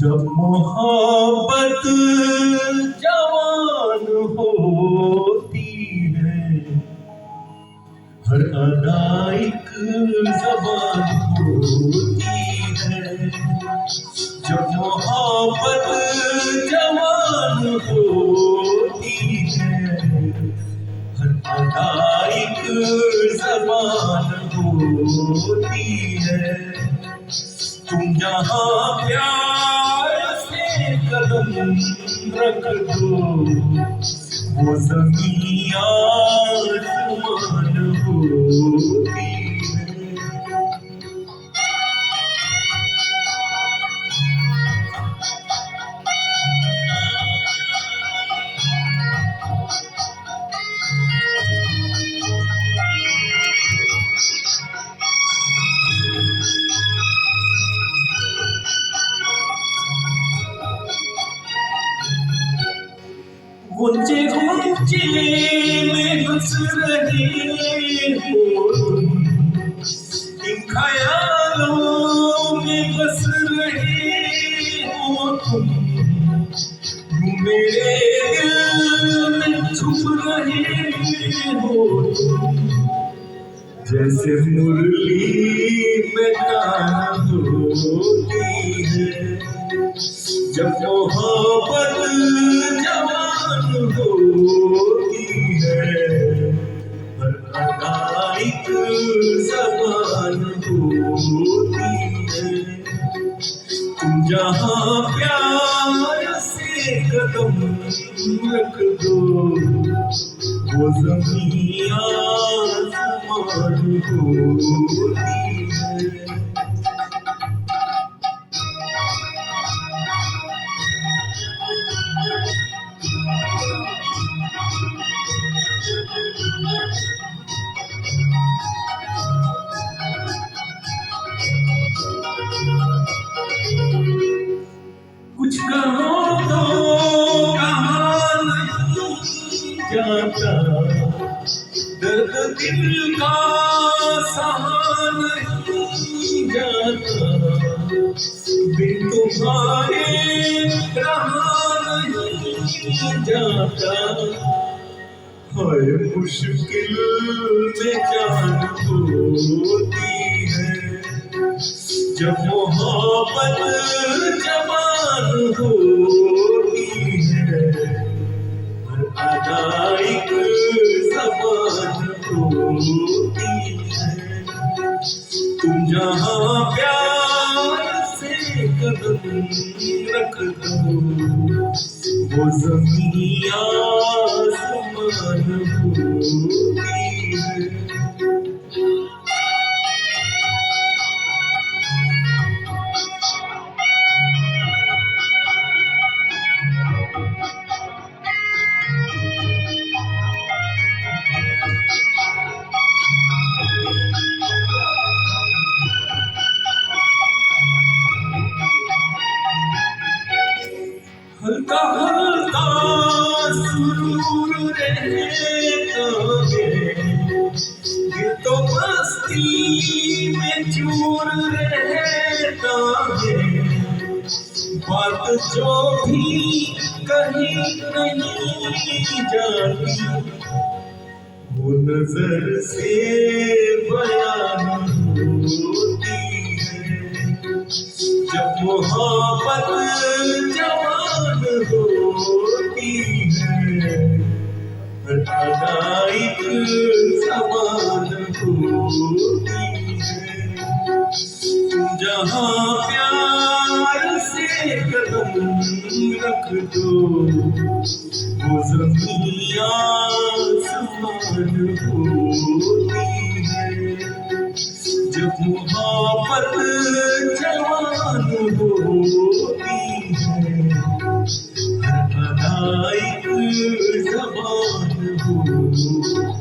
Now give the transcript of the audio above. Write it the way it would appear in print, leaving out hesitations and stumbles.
जब मोहब्बत जवान होती है, हर अदा एक ज़बान होती है। जब मोहब्बत जवान होती है, हर अदा एक ज़बान होती है। तुम जहाँ प्यार से कदम रख दो, वो ज़मीं आसमान होती है। गुंजे गुंजे में हंस रहे हो तुम, इन ख्यालों में बस रहे हो तुम। मेरे दिल में छुप रहे हो तुम, जैसे मुरली में तान होती है। जब मोहब्बत जवान होती है, हर अदा एक ज़बान होती है। तुम जहाँ प्यार से कदम रख दो, वो ज़मीं आसमान होती है। कुछ कहो तो कहा नहीं जाता, दर्द दिल का सहा नहीं जाता। बिन तुम्हारे रहा नहीं जाता, हर मुश्किल में जान होती है। जब मोहब्बत जवान होती है, हर अदा एक ज़बान होती है। तुम जहाँ प्यार से कदम रख दो, वो ज़मीं आसमान होती है। हल्का हल्का सुरूर रहता है, ये तो मस्ती में चूर रहता है। बात जो भी कहीं नहीं जाती, वो नजर से बयान होती है। जब मोहब्बत जवान होती है, हर अदा एक ज़बान होती है। तुम जहाँ प्यार से कदम रख दो, वो ज़मीं आसमान होती है। जब मोहब्बत जवान होती है, हर अदा एक ज़बान होती है।